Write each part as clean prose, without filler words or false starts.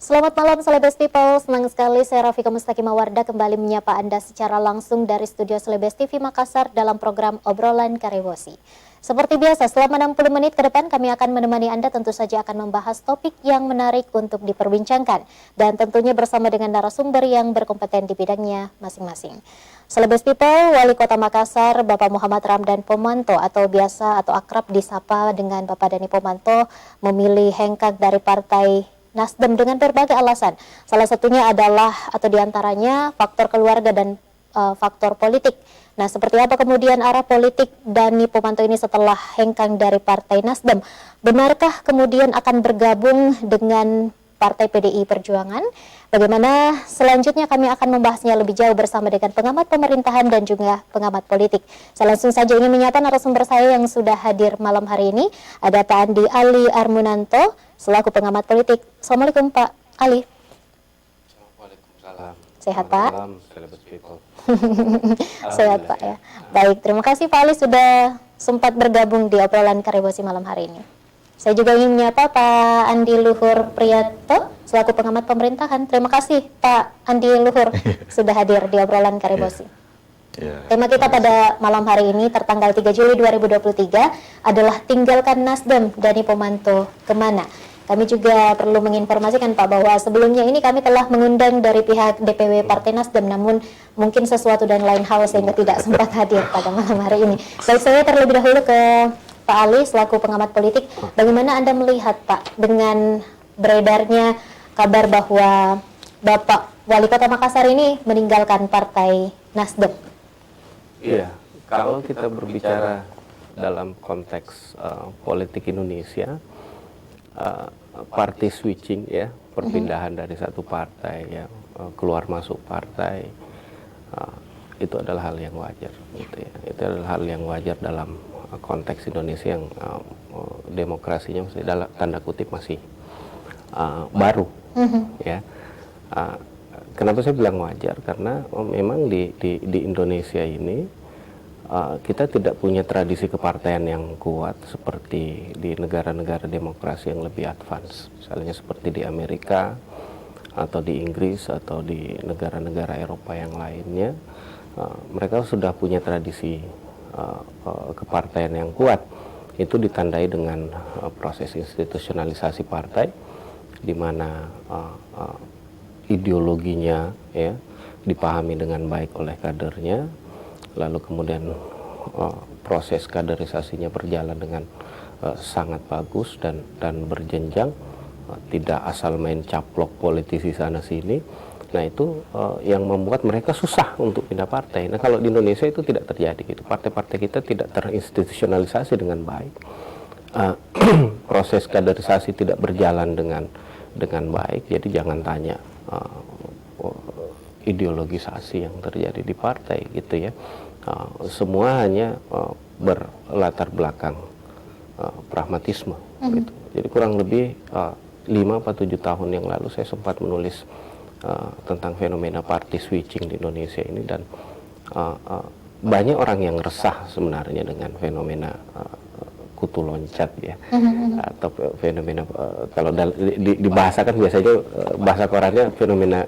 Selamat malam Celebes People, senang sekali saya Rafika Mustaqimawarda kembali menyapa Anda secara langsung dari studio Celebes TV Makassar dalam program Obrolan Karebosi. Seperti biasa, selama 60 menit ke depan kami akan menemani Anda, tentu saja akan membahas topik yang menarik untuk diperbincangkan dan tentunya bersama dengan narasumber yang berkompeten di bidangnya masing-masing. Celebes People, Wali Kota Makassar, Bapak Muhammad Ramdan Pomanto atau biasa atau akrab disapa dengan Bapak Dani Pomanto memilih hengkang dari Partai Nasdem dengan berbagai alasan. Salah satunya adalah atau diantaranya faktor keluarga dan faktor politik. Nah, seperti apa kemudian arah politik Dani Pomanto ini setelah hengkang dari Partai Nasdem? Benarkah kemudian akan bergabung dengan Partai PDI Perjuangan? Bagaimana selanjutnya kami akan membahasnya lebih jauh bersama dengan pengamat pemerintahan dan juga pengamat politik. Saya langsung saja ingin menyapa narasumber saya yang sudah hadir malam hari ini. Ada Pak Andi Ali Armunanto selaku pengamat politik. Assalamualaikum Pak Ali. Waalaikumsalam. Sehat Pak? Salam, Celebes People. Sehat Pak ya. Baik, terima kasih Pak Ali sudah sempat bergabung di obrolan Karebosi malam hari ini. Saya juga ingin menyapa Pak Andi Luhur Priyato selaku pengamat pemerintahan. Terima kasih Pak Andi Luhur sudah hadir di obrolan Karebosi. Tema kita pada malam hari ini tertanggal 3 Juli 2023 adalah tinggalkan Nasdem, Dani Pomanto kemana? Kami juga perlu menginformasikan Pak bahwa sebelumnya ini kami telah mengundang dari pihak DPW Partai Nasdem, namun mungkin sesuatu dan lain hal sehingga tidak sempat hadir pada malam hari ini. Baik, saya terlebih dahulu ke Pak Ali selaku pengamat politik. Bagaimana Anda melihat Pak dengan beredarnya kabar bahwa Bapak Wali Kota Makassar ini meninggalkan Partai Nasdem? Iya, kalau kita berbicara dalam konteks politik Indonesia, party switching ya, perpindahan dari satu partai ya, keluar masuk partai, itu adalah hal yang wajar gitu ya. Itu adalah hal yang wajar dalam konteks Indonesia yang demokrasinya masih dalam tanda kutip masih baru ya. Kenapa saya bilang wajar? Karena memang di Indonesia ini kita tidak punya tradisi kepartaian yang kuat seperti di negara-negara demokrasi yang lebih advance, misalnya seperti di Amerika atau di Inggris atau di negara-negara Eropa yang lainnya. Mereka sudah punya tradisi kepartaian yang kuat. Itu ditandai dengan proses institusionalisasi partai, di mana ideologinya ya dipahami dengan baik oleh kadernya, lalu kemudian proses kaderisasinya berjalan dengan sangat bagus dan berjenjang, tidak asal main caplok politisi sana sini. Nah itu yang membuat mereka susah untuk pindah partai. Nah kalau di Indonesia itu tidak terjadi gitu. Partai-partai kita tidak terinstitusionalisasi dengan baik. Proses kaderisasi tidak berjalan dengan baik. Jadi jangan tanya ideologisasi yang terjadi di partai gitu ya. Semua hanya berlatar belakang pragmatisme gitu. Jadi kurang lebih 5 atau 7 tahun yang lalu saya sempat menulis tentang fenomena party switching di Indonesia ini, dan banyak orang yang resah sebenarnya dengan fenomena kutu loncat ya, atau fenomena kalau dibahasakan biasanya bahasa korannya fenomena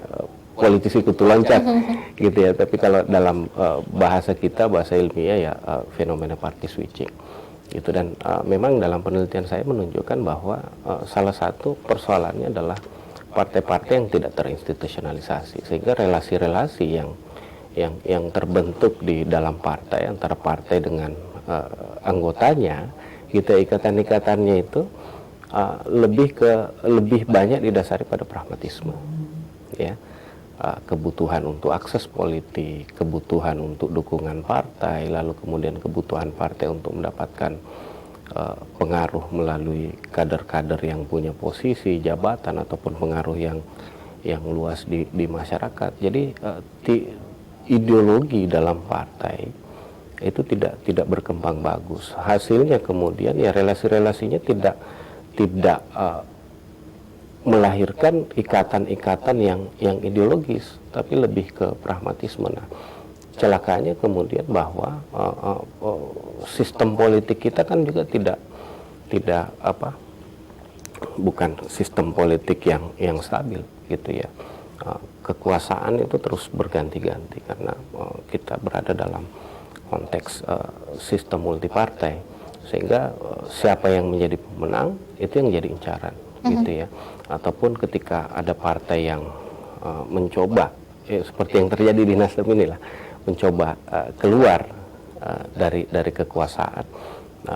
politisi kutu loncat gitu ya, tapi kalau dalam bahasa kita, bahasa ilmiah ya fenomena party switching gitu. Dan memang dalam penelitian saya menunjukkan bahwa salah satu persoalannya adalah partai-partai yang tidak terinstitusionalisasi, sehingga relasi-relasi yang terbentuk di dalam partai antara partai dengan anggotanya gitu, ikatan-ikatannya itu lebih banyak didasari pada pragmatisme ya. Kebutuhan untuk akses politik, kebutuhan untuk dukungan partai, lalu kemudian kebutuhan partai untuk mendapatkan pengaruh melalui kader-kader yang punya posisi, jabatan, ataupun pengaruh yang luas di masyarakat. Jadi ideologi dalam partai itu tidak berkembang bagus. Hasilnya kemudian ya relasi-relasinya tidak melahirkan ikatan-ikatan yang ideologis, tapi lebih ke pragmatisme. Nah, celakanya kemudian bahwa sistem politik kita kan juga tidak sistem politik yang stabil gitu ya. Kekuasaan itu terus berganti-ganti karena kita berada dalam konteks sistem multipartai, sehingga siapa yang menjadi pemenang itu yang jadi incaran gitu ya. Ataupun ketika ada partai yang mencoba seperti yang terjadi di Nasdem inilah, mencoba keluar dari kekuasaan,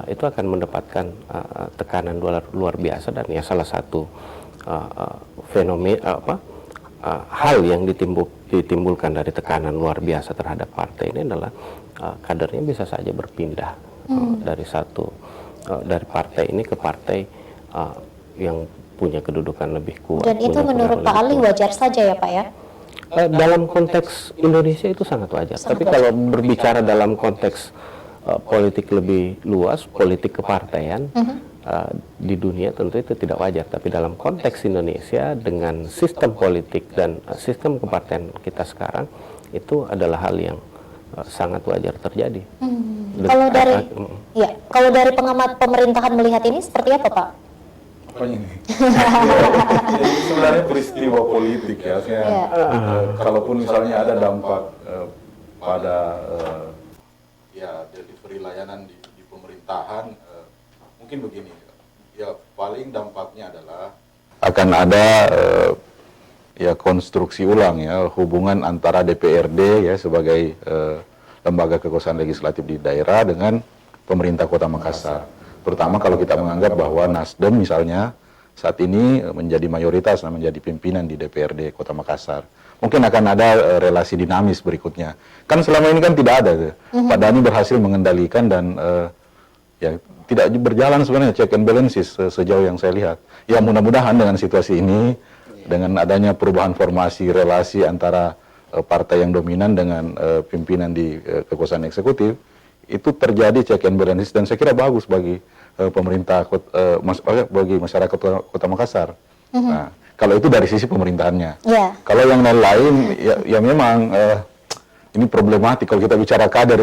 itu akan mendapatkan tekanan luar biasa. Dan ya salah satu fenomena hal yang ditimbulkan dari tekanan luar biasa terhadap partai ini adalah kadernya bisa saja berpindah dari partai ini ke partai yang punya kedudukan lebih kuat. Dan itu menurut Pak Ali wajar saja ya Pak ya? Dalam konteks Indonesia itu sangat wajar. Tapi kalau berbicara dalam konteks politik lebih luas, politik kepartaian, di dunia tentu itu tidak wajar. Tapi dalam konteks Indonesia dengan sistem politik dan sistem kepartaian kita sekarang, itu adalah hal yang sangat wajar terjadi. Kalau dari pengamat pemerintahan melihat ini seperti apa Pak? Ini sebenarnya peristiwa politik ya. Kalaupun misalnya ada dampak pada delivery layanan di pemerintahan, mungkin begini ya, paling dampaknya adalah akan ada konstruksi ulang ya hubungan antara DPRD ya sebagai lembaga kekuasaan legislatif di daerah dengan pemerintah Kota Makassar. Terutama kalau kita menganggap bahwa Nasdem misalnya saat ini menjadi mayoritas, menjadi pimpinan di DPRD Kota Makassar. Mungkin akan ada relasi dinamis berikutnya. Kan selama ini kan tidak ada. Pak Dhani berhasil mengendalikan dan tidak berjalan sebenarnya check and balances sejauh yang saya lihat. Ya mudah-mudahan dengan situasi ini, dengan adanya perubahan formasi relasi antara partai yang dominan dengan pimpinan di kekuasaan eksekutif, itu terjadi check and balances dan saya kira bagus bagi pemerintah bagi masyarakat Kota Makassar. Nah, kalau itu dari sisi pemerintahannya. Kalau yang lain ya memang ini problematik kalau kita bicara kader.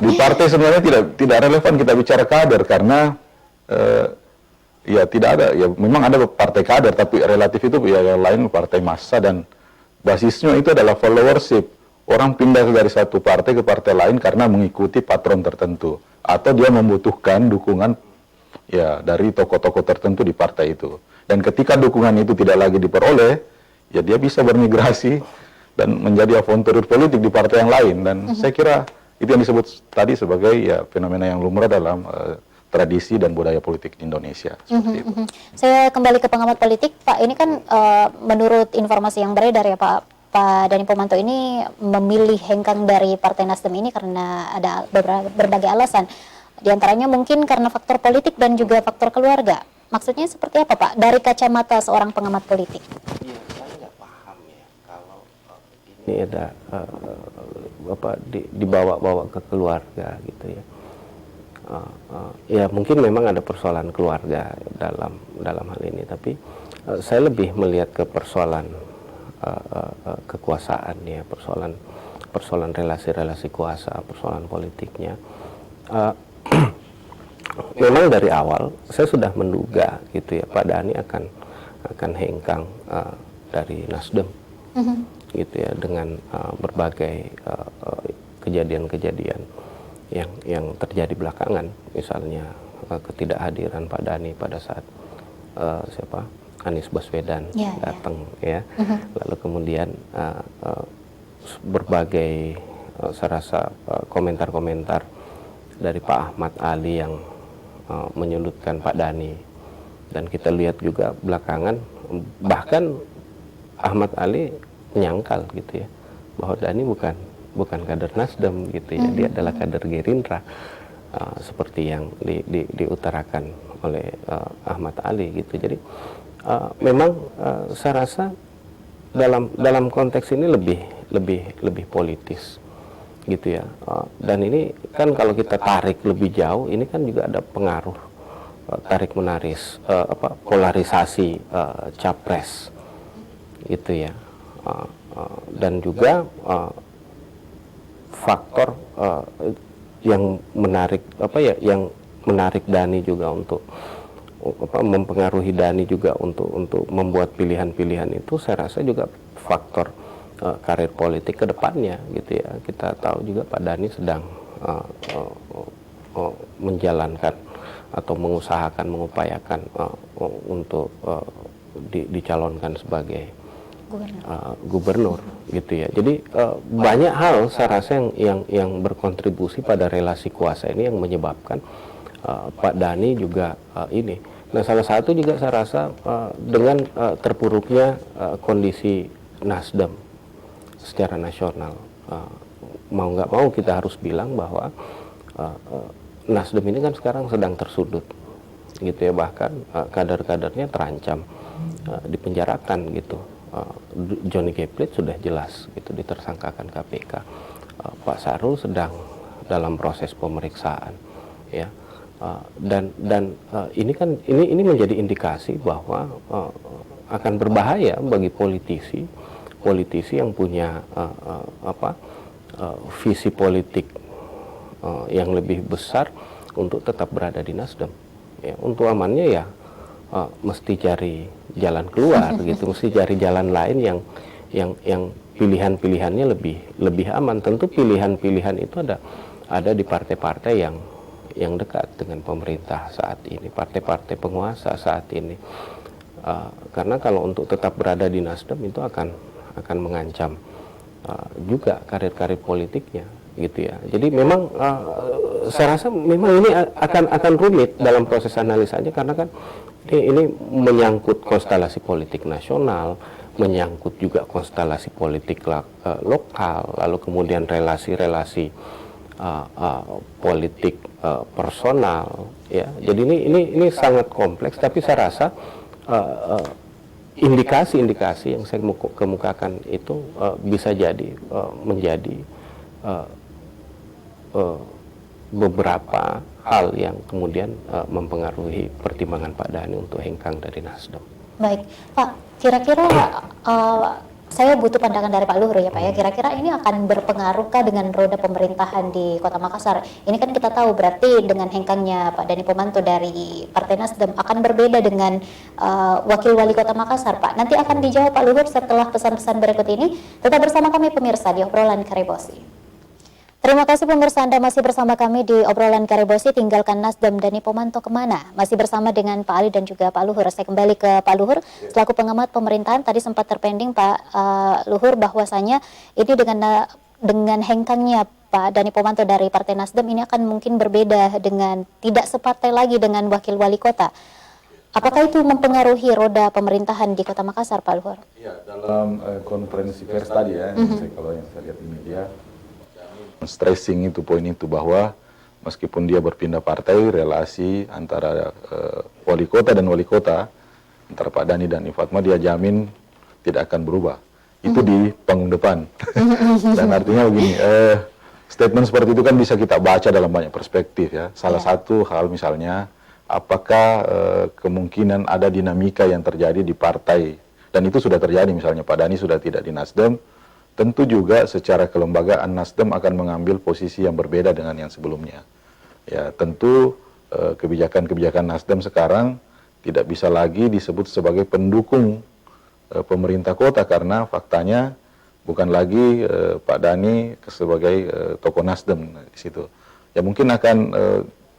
Di partai sebenarnya tidak relevan kita bicara kader karena tidak ada, ya memang ada partai kader tapi relatif itu ya yang lain partai massa dan basisnya itu adalah followership. Orang pindah dari satu partai ke partai lain karena mengikuti patron tertentu atau dia membutuhkan dukungan ya dari tokoh-tokoh tertentu di partai itu. Dan ketika dukungan itu tidak lagi diperoleh, ya dia bisa bermigrasi dan menjadi avanturir politik di partai yang lain. Dan saya kira itu yang disebut tadi sebagai ya fenomena yang lumrah dalam tradisi dan budaya politik di Indonesia. Seperti itu. Saya kembali ke pengamat politik, Pak. Ini kan menurut informasi yang beredar ya Pak Dhani Pomanto ini memilih hengkang dari Partai Nasdem ini karena ada berbagai alasan. Di antaranya mungkin karena faktor politik dan juga faktor keluarga. Maksudnya seperti apa Pak? Dari kacamata seorang pengamat politik. Iya, saya nggak paham ya kalau ini ada dibawa-bawa ke keluarga gitu ya. Ya mungkin memang ada persoalan keluarga dalam hal ini, tapi saya lebih melihat ke persoalan kekuasaan ya, persoalan relasi kuasa, persoalan politiknya. Memang dari awal saya sudah menduga gitu ya Pak Dhani akan hengkang dari Nasdem gitu ya, dengan berbagai kejadian-kejadian yang terjadi belakangan, misalnya ketidakhadiran Pak Dhani pada saat Anies Baswedan datang ya, lalu kemudian berbagai saya rasa komentar-komentar dari Pak Ahmad Ali yang menyudutkan Pak Dhani, dan kita lihat juga belakangan bahkan Ahmad Ali menyangkal gitu ya bahwa Dhani bukan kader Nasdem gitu ya, dia adalah kader Gerindra seperti yang diutarakan oleh Ahmad Ali gitu. Jadi memang saya rasa dalam konteks ini lebih politis gitu ya, dan ini kan kalau kita tarik lebih jauh, ini kan juga ada pengaruh tarik menarik polarisasi capres gitu ya, dan juga faktor yang menarik yang menarik Dhani juga untuk mempengaruhi Dhani juga untuk membuat pilihan-pilihan itu, saya rasa juga faktor karir politik ke depannya gitu ya. Kita tahu juga Pak Dhani sedang menjalankan atau mengupayakan untuk dicalonkan sebagai gubernur gitu ya. Jadi banyak hal saya rasa yang berkontribusi pada relasi kuasa ini yang menyebabkan Pak Dhani juga ini. Nah, salah satu juga saya rasa dengan terpuruknya kondisi Nasdem secara nasional, mau nggak mau kita harus bilang bahwa Nasdem ini kan sekarang sedang tersudut gitu ya, bahkan kader-kadernya terancam dipenjarakan gitu. Johnny G. Plate sudah jelas gitu ditersangkakan KPK. Pak Sarul sedang dalam proses pemeriksaan ya. Dan ini kan ini menjadi indikasi bahwa akan berbahaya bagi politisi yang punya visi politik yang lebih besar untuk tetap berada di Nasdem. Ya, untuk amannya ya mesti cari jalan keluar gitu, mesti cari jalan lain yang pilihan-pilihannya lebih aman. Tentu pilihan-pilihan itu ada di partai-partai yang dekat dengan pemerintah saat ini, partai-partai penguasa saat ini. Karena kalau untuk tetap berada di Nasdem itu akan mengancam juga karir-karir politiknya gitu ya. Jadi memang saya rasa memang ini akan rumit dalam proses analisanya, karena kan ini menyangkut konstelasi politik nasional, menyangkut juga konstelasi politik lokal, lalu kemudian relasi-relasi politik personal ya. Jadi ini sangat kompleks, tapi saya rasa indikasi-indikasi yang saya kemukakan itu bisa jadi menjadi beberapa hal yang kemudian mempengaruhi pertimbangan Pak Dhani untuk hengkang dari Nasdem. Baik, Pak, kira-kira saya butuh pandangan dari Pak Luhur ya Pak ya, kira-kira ini akan berpengaruhkah dengan roda pemerintahan di Kota Makassar? Ini kan kita tahu berarti dengan hengkangnya Pak Dhani Pomanto dari Partai Nasdem akan berbeda dengan Wakil Wali Kota Makassar, Pak. Nanti akan dijawab Pak Luhur setelah pesan-pesan berikut ini. Tetap bersama kami pemirsa di Obrolan Karebosi. Terima kasih pemirsa, Anda masih bersama kami di Obrolan Karebosi. Tinggalkan Nasdem, Dhani Pomanto kemana? Masih bersama dengan Pak Ali dan juga Pak Luhur. Saya kembali ke Pak Luhur selaku pengamat pemerintahan. Tadi sempat terpending Pak Luhur bahwasanya ini dengan hengkangnya Pak Dhani Pomanto dari Partai Nasdem ini akan mungkin berbeda dengan tidak separtai lagi dengan Wakil Wali Kota. Apakah itu mempengaruhi roda pemerintahan di Kota Makassar, Pak Luhur? Ya, dalam konferensi pers tadi ya, kalau yang saya lihat di media, stressing itu poin itu bahwa meskipun dia berpindah partai, relasi antara wali kota dan wali kota, antara Pak Dhani dan Fatma, dia jamin tidak akan berubah. Itu di panggung depan. Dan artinya begini, statement seperti itu kan bisa kita baca dalam banyak perspektif ya. Salah satu hal misalnya, apakah kemungkinan ada dinamika yang terjadi di partai, dan itu sudah terjadi, misalnya Pak Dhani sudah tidak di Nasdem, tentu juga secara kelembagaan Nasdem akan mengambil posisi yang berbeda dengan yang sebelumnya. Ya, tentu kebijakan-kebijakan Nasdem sekarang tidak bisa lagi disebut sebagai pendukung pemerintah kota, karena faktanya bukan lagi Pak Dhani sebagai tokoh Nasdem di situ. Ya mungkin akan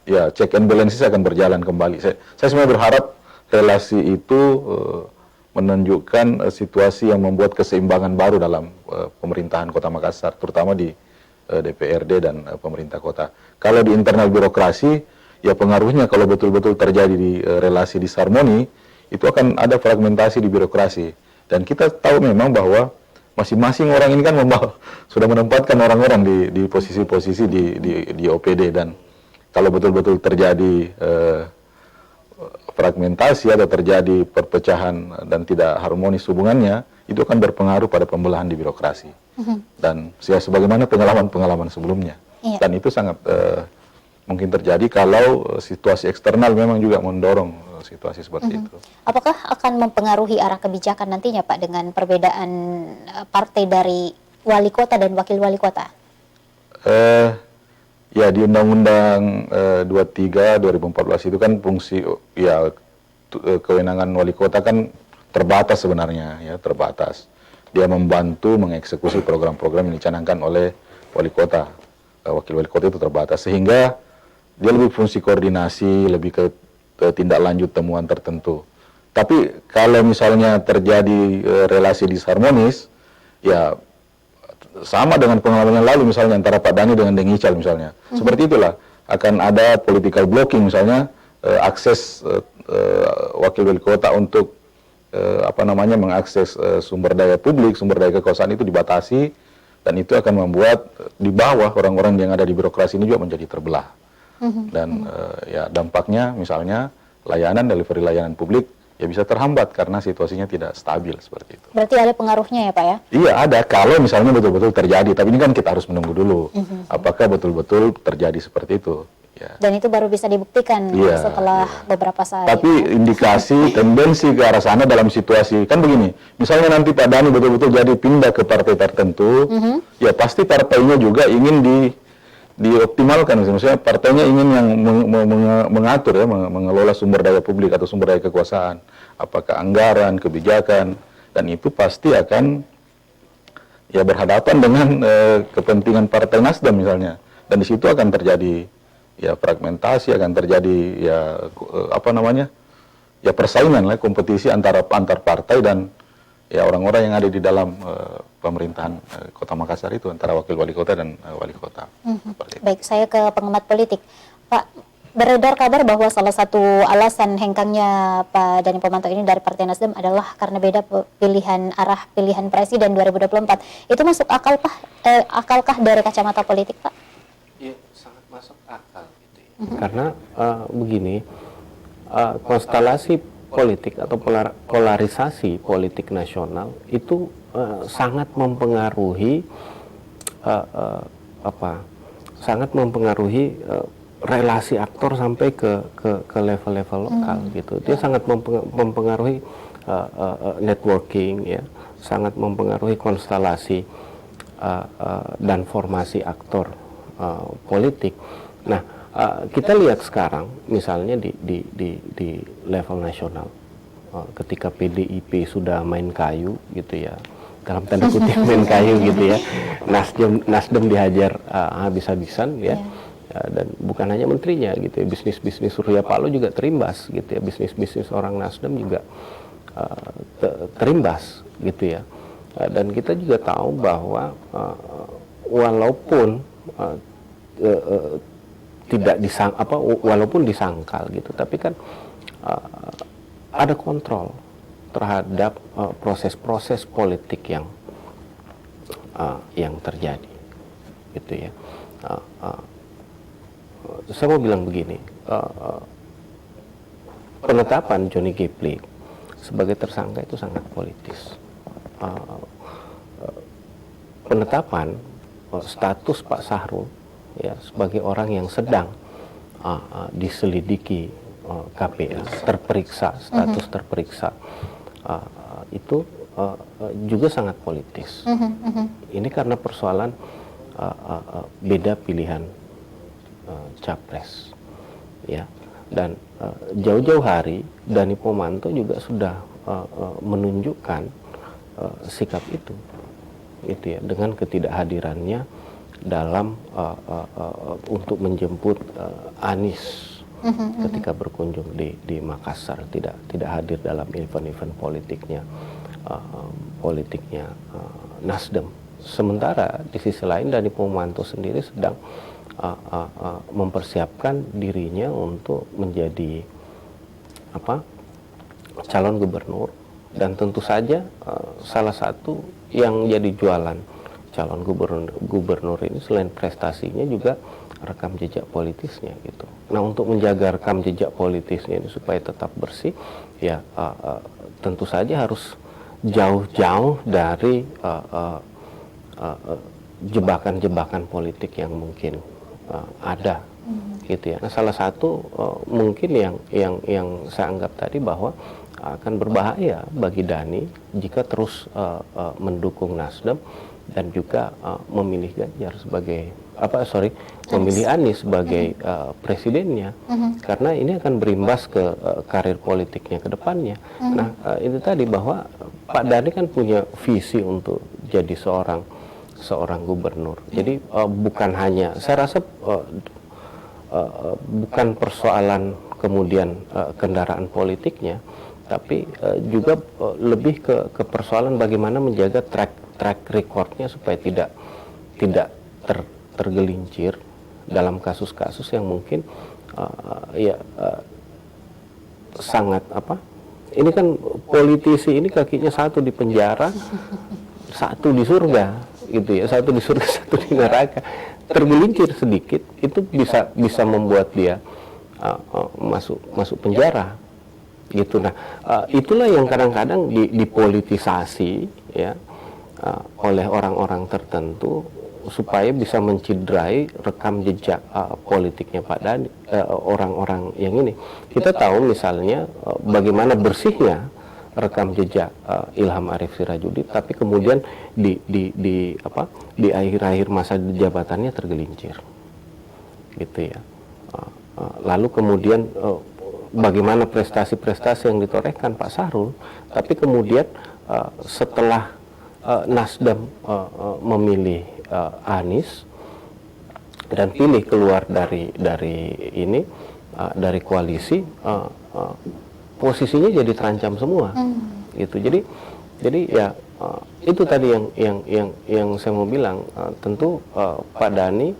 ya check and balances akan berjalan kembali. Saya sebenarnya berharap relasi itu menunjukkan situasi yang membuat keseimbangan baru dalam pemerintahan Kota Makassar, terutama di DPRD dan pemerintah kota. Kalau di internal birokrasi, ya pengaruhnya kalau betul-betul terjadi di relasi disharmoni, itu akan ada fragmentasi di birokrasi. Dan kita tahu memang bahwa masing-masing orang ini kan sudah menempatkan orang-orang di posisi-posisi di OPD, dan kalau betul-betul terjadi fragmentasi, ada terjadi perpecahan dan tidak harmonis hubungannya, itu akan berpengaruh pada pembelahan di birokrasi. Dan ya, sebagaimana pengalaman-pengalaman sebelumnya. Dan itu sangat mungkin terjadi kalau situasi eksternal memang juga mendorong situasi seperti itu. Apakah akan mempengaruhi arah kebijakan nantinya Pak dengan perbedaan partai dari wali kota dan wakil wali kota? Ya, di Undang-Undang 23 2014 itu kan fungsi, ya kewenangan wali kota kan terbatas sebenarnya, ya terbatas. Dia membantu mengeksekusi program-program yang dicanangkan oleh wali kota. Wakil wali kota itu terbatas, sehingga dia lebih fungsi koordinasi, lebih ke tindak lanjut temuan tertentu. Tapi kalau misalnya terjadi relasi disharmonis, ya sama dengan pengalaman yang lalu misalnya antara Pak Dhani dengan Deng Ical misalnya. Seperti itulah akan ada political blocking misalnya, akses wakil wali kota untuk mengakses sumber daya publik, sumber daya kekuasaan itu dibatasi, dan itu akan membuat di bawah orang-orang yang ada di birokrasi ini juga menjadi terbelah. Dan ya dampaknya misalnya delivery layanan publik ya bisa terhambat karena situasinya tidak stabil seperti itu. Berarti ada pengaruhnya ya Pak ya? Iya ada, kalau misalnya betul-betul terjadi, tapi ini kan kita harus menunggu dulu apakah betul-betul terjadi seperti itu. Ya. Dan itu baru bisa dibuktikan setelah beberapa saat. Tapi indikasi tendensi ke arah sana dalam situasi kan begini, misalnya nanti Pak Dhani betul-betul jadi pindah ke partai tertentu, ya pasti partainya juga ingin dioptimalkan, misalnya partainya ingin yang mengatur ya, mengelola sumber daya publik atau sumber daya kekuasaan, apakah anggaran, kebijakan, dan itu pasti akan ya berhadapan dengan kepentingan Partai Nasdem misalnya, dan di situ akan terjadi ya fragmentasi, akan terjadi ya ya persaingan lah, kompetisi antar partai dan ya orang-orang yang ada di dalam pemerintahan Kota Makassar itu, antara wakil wali kota dan wali kota. Baik, saya ke pengamat politik. Pak, beredar kabar bahwa salah satu alasan hengkangnya Pak Dhani Pomanto ini dari Partai Nasdem adalah karena beda arah pilihan presiden 2024. Itu masuk akal Pak? Akalkah dari kacamata politik Pak? Ya, sangat masuk akal gitu ya. Karena begini, konstelasi politik atau polarisasi politik nasional itu sangat mempengaruhi relasi aktor sampai ke level-level lokal gitu. Dia sangat mempengaruhi networking ya, sangat mempengaruhi konstelasi dan formasi aktor politik. Nah, kita lihat sekarang misalnya di level nasional, ketika PDIP sudah main kayu gitu ya, dalam tanda kutip main kayu gitu ya, Nasdem dihajar habis-habisan ya, dan bukan hanya menterinya gitu ya, bisnis Surya Paloh juga terimbas gitu ya, bisnis orang Nasdem juga terimbas gitu ya, dan kita juga tahu bahwa walaupun walaupun disangkal gitu, tapi kan ada kontrol terhadap proses-proses politik yang terjadi gitu ya. Saya mau bilang begini, penetapan Johnny G. Plate sebagai tersangka itu sangat politis. Penetapan status Pak Sahrul ya sebagai orang yang sedang diselidiki KPK, terperiksa, status terperiksa, itu juga sangat politis. Ini karena persoalan beda pilihan capres ya, dan jauh-jauh hari Dhani Pomanto juga sudah menunjukkan sikap itu ya, dengan ketidakhadirannya dalam untuk menjemput Anies ketika berkunjung di Makassar, tidak hadir dalam event-event politiknya Nasdem. Sementara di sisi lain Dhani Pomanto sendiri sedang mempersiapkan dirinya untuk menjadi calon gubernur, dan tentu saja salah satu yang jadi jualan calon gubernur ini selain prestasinya juga rekam jejak politisnya gitu. Nah, untuk menjaga rekam jejak politisnya ini supaya tetap bersih, ya tentu saja harus jauh-jauh dari jebakan-jebakan politik yang mungkin ada gitu ya. Nah, salah satu mungkin yang saya anggap tadi bahwa akan berbahaya bagi Dhani jika terus mendukung Nasdem dan juga memilih Ganjar sebagai memilih Anies sebagai presidennya, karena ini akan berimbas ke karir politiknya ke depannya. Nah, itu tadi bahwa Pak Dhani kan punya visi untuk jadi seorang gubernur. Jadi bukan hanya, saya rasa bukan persoalan kemudian kendaraan politiknya, tapi juga lebih ke persoalan bagaimana menjaga track recordnya supaya tidak tergelincir dalam kasus-kasus yang mungkin sangat ini kan politisi ini kakinya satu di penjara, satu di surga gitu ya, satu di surga, satu di neraka. Tergelincir sedikit itu bisa membuat dia masuk penjara gitu. Nah, itulah yang kadang-kadang dipolitisasi ya oleh orang-orang tertentu supaya bisa mencederai rekam jejak politiknya Pak Dhani, orang-orang yang ini. Kita tahu misalnya bagaimana bersihnya rekam jejak Ilham Arief Sirajudin, tapi kemudian di akhir-akhir masa jabatannya tergelincir, gitu ya. Lalu kemudian bagaimana prestasi-prestasi yang ditorehkan Pak Sahrul, tapi kemudian setelah Nasdem memilih Anies dan pilih keluar dari koalisi, posisinya jadi terancam semua, gitu. Jadi ya itu tadi yang saya mau bilang. Tentu Pak Dhani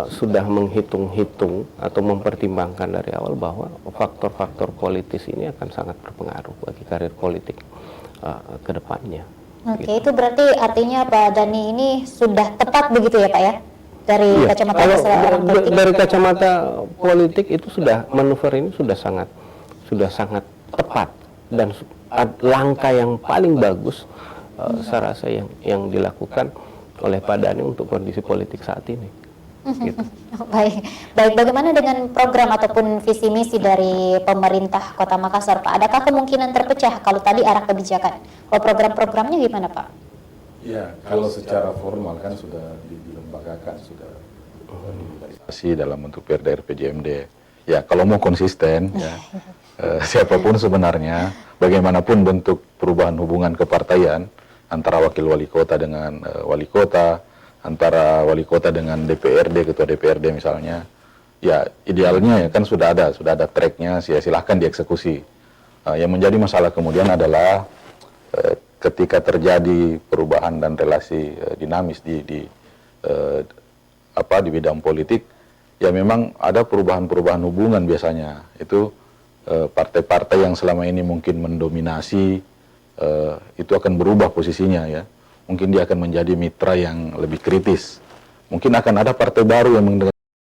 sudah menghitung-hitung atau mempertimbangkan dari awal bahwa faktor-faktor politis ini akan sangat berpengaruh bagi karir politik ke depannya. Oke, Gitu. itu berarti artinya Pak Dhani ini sudah tepat begitu ya Pak ya? Dari kacamata seorang politik. Dari kacamata politik itu manuver ini sudah sangat tepat, dan langkah yang paling bagus saya rasa yang dilakukan oleh Pak Dhani untuk kondisi politik saat ini. Gitu. Baik. Bagaimana dengan program ataupun visi misi dari pemerintah Kota Makassar, Pak? Adakah kemungkinan terpecah kalau tadi arah kebijakan? Kalau program-programnya gimana, Pak? Ya, kalau secara formal kan sudah dilembagakan, sudah dilaksanakan dalam bentuk Perda RPJMD. Ya, kalau mau konsisten, ya, siapapun sebenarnya, bagaimanapun bentuk perubahan hubungan kepartaian antara wakil wali kota dengan wali kota, antara wali kota dengan DPRD, ketua DPRD misalnya, ya idealnya ya kan sudah ada tracknya, silahkan dieksekusi. Yang menjadi masalah kemudian adalah ketika terjadi perubahan dan relasi dinamis di bidang politik, ya memang ada perubahan-perubahan hubungan biasanya. Itu partai-partai yang selama ini mungkin mendominasi itu akan berubah posisinya ya. Mungkin dia akan menjadi mitra yang lebih kritis. Mungkin akan ada partai baru yang